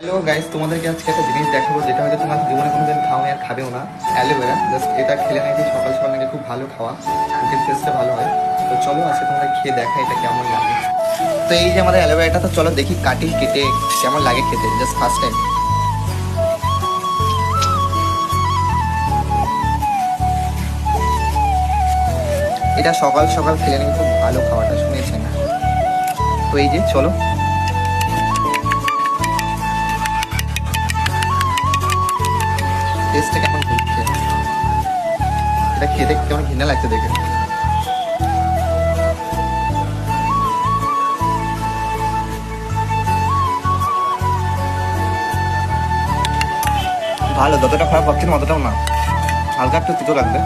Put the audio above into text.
Hello guys, তোমাদেরকে আজকে একটা জিনিস দেখাবো যেটা হয়তো তোমার জীবনে কোনোদিন খাও আর খাবেও না। অ্যালোভেরা জাস্ট এটা খেলে নাকি সকাল সকাল নাকি খুব ভালো খাওয়া, মুখের ফেসটা ভালো হয়। তো চলো আজকে তোমাদের খেয়ে দেখা এটা কেমন লাগে। তো এই যে আমাদের অ্যালোভেরাটা, তো চলো দেখি কাটি কেটে কেমন লাগে খেতে, জাস্ট ফার্স্ট টাইম। এটা সকাল সকাল খেলে নাকি খুব ভালো খাওয়াটা, শুনেছেন? তো এই যে চলো টেস্টটা কেমন হচ্ছে, এটা খেতে কেমন ঘৃণা লাগছে দেখে। ভালো, যতটা খারাপ ভাবছি না অতটাও না, হালকা একটু তিতো লাগবে।